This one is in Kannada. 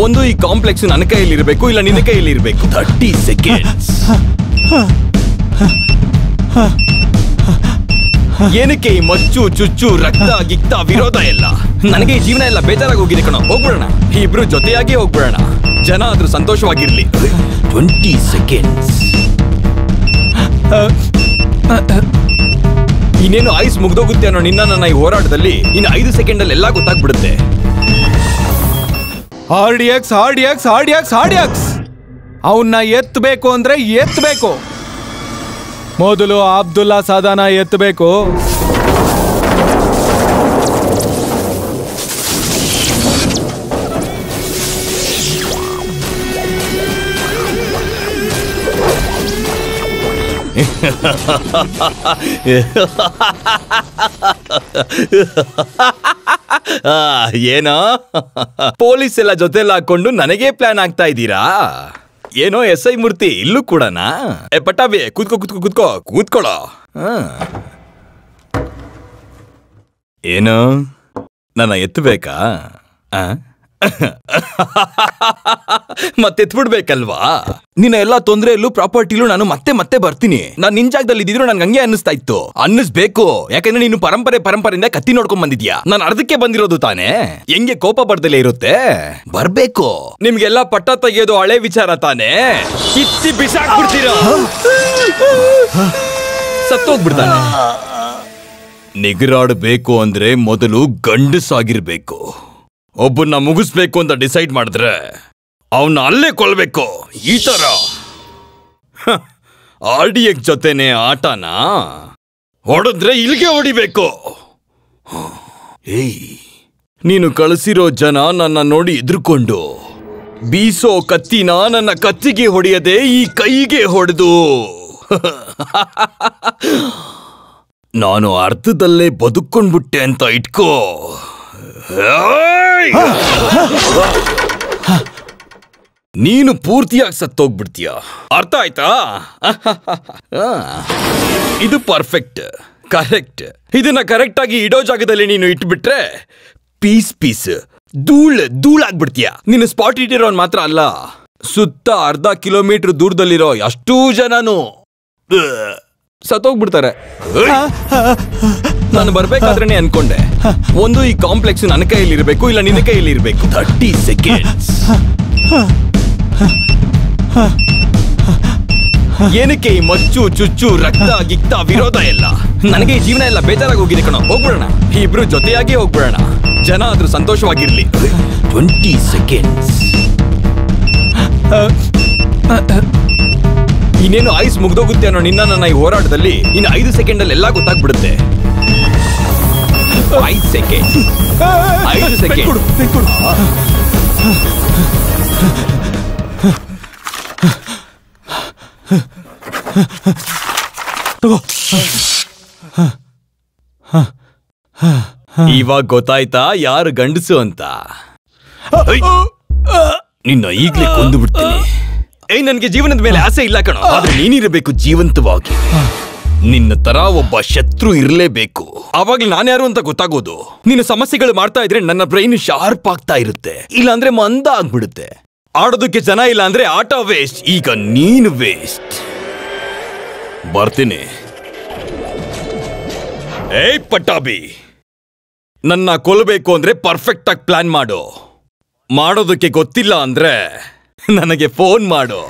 ಒಂದು ಈ ಕಾಂಪ್ಲೆಕ್ಸ್ ನನ್ನ ಕೈಯಲ್ಲಿ ಇರಬೇಕು, ಇಲ್ಲ ನಿನ್ನ ಕೈಯಲ್ಲಿ ಇರಬೇಕು. 30 ಸೆಕೆಂಡ್ಸ್. ಏನಕ್ಕೆ ಈ ಮಚ್ಚು ಚುಚ್ಚು ರಕ್ತ ಗಿಕ್ತ ವಿರೋಧ ಎಲ್ಲ? ನನಗೆ ಈ ಜೀವನ ಎಲ್ಲ ಬೇಜಾರಾಗಿ ಹೋಗಿದೆ ಕಣೋ. ಹೋಗ್ಬಿಡೋಣ, ಇಬ್ರು ಜೊತೆಯಾಗಿ ಹೋಗ್ಬಿಡೋಣ. ಜನ ಆದ್ರೂ ಸಂತೋಷವಾಗಿರ್ಲಿ. 20 ಸೆಕೆಂಡ್ಸ್. ಇನ್ನೇನು ಐಸ್ ಮುಗ್ದೋಗುತ್ತೆ ಅನ್ನೋ ನನ್ನ ಈ ಹೋರಾಟದಲ್ಲಿ ಇನ್ನು 5 ಸೆಕೆಂಡ್ ಅಲ್ಲಿ ಎಲ್ಲ ಗೊತ್ತಾಗ್ಬಿಡುತ್ತೆ. RDX ಅವನ್ನ ಎತ್ತಬೇಕು ಅಂದ್ರೆ ಎತ್ತಬೇಕು. ಮೊದಲು ಅಬ್ದುಲ್ಲಾ ಸಾದಾನ ಎತ್ತಬೇಕು. ಏನೋ ಪೊಲೀಸ್ ಎಲ್ಲ ಜೊತೆಲ್ಲ ಹಾಕೊಂಡು ನನಗೆ ಪ್ಲಾನ್ ಆಗ್ತಾ ಇದ್ದೀರಾ? ಏನೋ SI ಮೂರ್ತಿ ಇಲ್ಲೂ ಕೂಡನಾ? ಪಟಾಬಿ ಕೂತ್ಕೊಳ್ಳೋ. ಏನು ನನ್ನ ಎತ್ತಬೇಕಾ? ಮತ್ತೆತ್ಬಿಡ್ಬೇಕಲ್ವಾ? ನಿನ್ನ ಎಲ್ಲಾ ತೊಂದರೆಯಲ್ಲೂ ಪ್ರಾಪರ್ಟಿಲೂ ನಾನು ಮತ್ತೆ ಬರ್ತೀನಿ. ನಾನು ನಿನ್ ಜಾಗದಲ್ಲಿ ಇದ್ದಿದ್ರು ನನ್ಗೆ ಹಂಗೆ ಅನ್ನಿಸ್ತಾ ಇತ್ತು. ಅನ್ನಿಸ್ಬೇಕು, ಯಾಕಂದ್ರೆ ನೀನು ಪರಂಪರೆಯಿಂದ ಕತ್ತಿ ನೋಡ್ಕೊಂಡ್ ಬಂದಿದ್ಯಾ. ನಾನು ಅರ್ಧಕ್ಕೆ ಬಂದಿರೋದು ತಾನೇ. ಹೆಂಗೆ ಕೋಪ ಬರ್ದಲೇ ಇರುತ್ತೆ? ಬರ್ಬೇಕು. ನಿಮ್ಗೆಲ್ಲಾ ಪಟ್ಟ ತೆಗೆಯೋದು ಹಳೆ ವಿಚಾರ ತಾನೇ. ಕಿತ್ತಿ ಬಿಸಾಕ್ಬಿಡ್ತೀರ, ಸತ್ತೋಗ್ಬಿಡ್ತಾನೆ. ನಿಗರಾಡಬೇಕು ಅಂದ್ರೆ ಮೊದಲು ಗಂಡಸಾಗಿರ್ಬೇಕು. ಒಬ್ಬನ್ನ ಮುಗಿಸ್ಬೇಕು ಅಂತ ಡಿಸೈಡ್ ಮಾಡಿದ್ರೆ ಅವನ್ನ ಅಲ್ಲೇ ಕೊಲ್ಬೇಕು. ಈ ತರ RDX ಜೊತೆನೆ ಆಟನಾ? ಹೊಡೆದ್ರೆ ಇಲ್ಲಿಗೆ ಹೊಡಿಬೇಕು. ಏಯ್, ನೀನು ಕಳಿಸಿರೋ ಜನ ನನ್ನ ನೋಡಿ ಎದುರ್ಕೊಂಡು ಬೀಸೋ ಕತ್ತಿನ ನನ್ನ ಕತ್ತಿಗೆ ಹೊಡೆಯದೆ ಈ ಕೈಗೆ ಹೊಡೆದು ನಾನು ಅರ್ಥದಲ್ಲೇ ಬದುಕೊಂಡ್ಬಿಟ್ಟೆ ಅಂತ ಇಟ್ಕೋ. ನೀನು ಪೂರ್ತಿಯಾಗಿ ಸತ್ತೋಗ್ಬಿಡ್ತೀಯ. ಅರ್ಥ ಆಯ್ತಾ? ಇದು ಪರ್ಫೆಕ್ಟ್, ಕರೆಕ್ಟ್. ಇದನ್ನ ಕರೆಕ್ಟ್ ಆಗಿ ಇಡೋ ಜಾಗದಲ್ಲಿ ನೀನು ಇಟ್ಬಿಟ್ರೆ ಪೀಸ್ ಧೂಳಾಗ್ಬಿಡ್ತೀಯ. ನೀನು ಸ್ಪಾಟ್ ಇಟ್ಟಿರೋನ್ ಮಾತ್ರ ಅಲ್ಲ, ಸುತ್ತ ಅರ್ಧ ಕಿಲೋಮೀಟರ್ ದೂರದಲ್ಲಿರೋ ಅಷ್ಟೂ ಜನನು ಸತ್ತೋಗ್ಬಿಡ್ತಾರೆ. ನಾನು ಬರ್ಬೇಕಾದ್ರೆ ಅನ್ಕೊಂಡೆ, ಒಂದು ಈ ಕಾಂಪ್ಲೆಕ್ಸ್ ನನ್ನ ಕೈಯಲ್ಲಿ ಇರಬೇಕು, ಇಲ್ಲ ನಿನ್ನ ಕೈಯಲ್ಲಿ ಇರಬೇಕು. 30 ಸೆಕೆಂಡ್ಸ್. ಏನಕ್ಕೆ ಈ ಮಚ್ಚು ಚುಚ್ಚು ರಕ್ತ ಗಿಕ್ತ ವಿರೋಧ ಎಲ್ಲ? ನನಗೆ ಈ ಜೀವನ ಎಲ್ಲ ಬೇಜಾರಾಗಿ ಹೋಗಿದೆ ಕಣೋ. ಹೋಗ್ಬಿಡೋಣ, ಇಬ್ರು ಜೊತೆಯಾಗಿ ಹೋಗ್ಬಿಡೋಣ. ಜನ ಆದ್ರೂ ಸಂತೋಷವಾಗಿರ್ಲಿ. 20 ಸೆಕೆಂಡ್ಸ್. ಇನ್ನೇನು ಐಸ್ ಮುಗ್ದೋಗುತ್ತೆ ಅನ್ನೋ ನನ್ನ ಈ ಹೋರಾಟದಲ್ಲಿ ಇನ್ನು 5 ಸೆಕೆಂಡ್ ಅಲ್ಲಿ ಎಲ್ಲ ಗೊತ್ತಾಗ್ಬಿಡುತ್ತೆ. 5 ಸೆಕೆಂಡ್. 5 ಸೆಕೆಂಡ್. ಇವಾಗ ಗೊತ್ತಾಯ್ತಾ ಯಾರು ಗಂಡಸು ಅಂತ? ನಿನ್ನ ಈಗ್ಲೇ ಕೊಂದು ಬಿಡ್ತೀನಿ. ನನ್ಗೆ ಜೀವನದ ಮೇಲೆ ಆಸೆ ಇಲ್ಲ ಕಣೋ, ಆದ್ರೆ ನೀನಿರಬೇಕು ಜೀವಂತವಾಗಿ. ನಿನ್ನ ತರ ಒಬ್ಬ ಶತ್ರು ಇರಲೇಬೇಕು. ಅವಾಗ ನಾನ್ಯಾರು ಅಂತ ಗೊತ್ತಾಗೋದು. ನಿನ್ನ ಸಮಸ್ಯೆಗಳು ಮಾಡ್ತಾ ಇದ್ರೆ ನನ್ನ ಬ್ರೈನ್ ಶಾರ್ಪ್ ಆಗ್ತಾ ಇರುತ್ತೆ, ಇಲ್ಲಾಂದ್ರೆ ಮಂದ ಆಗ್ಬಿಡುತ್ತೆ. ಆಡೋದಕ್ಕೆ ಜನ ಇಲ್ಲ ಅಂದ್ರೆ ಆಟ ವೇಸ್ಟ್. ಈಗ ನೀನು ವೇಸ್ಟ್. ಬರ್ತೀನಿ. ಏಯ್ ಪಟ್ಟಾಬಿ, ನನ್ನ ಕೊಲ್ಲಬೇಕು ಅಂದ್ರೆ ಪರ್ಫೆಕ್ಟ್ ಆಗಿ ಪ್ಲಾನ್ ಮಾಡು. ಮಾಡೋದಕ್ಕೆ ಗೊತ್ತಿಲ್ಲ ಅಂದ್ರೆ ನನಗೆ ಫೋನ್ ಮಾಡು.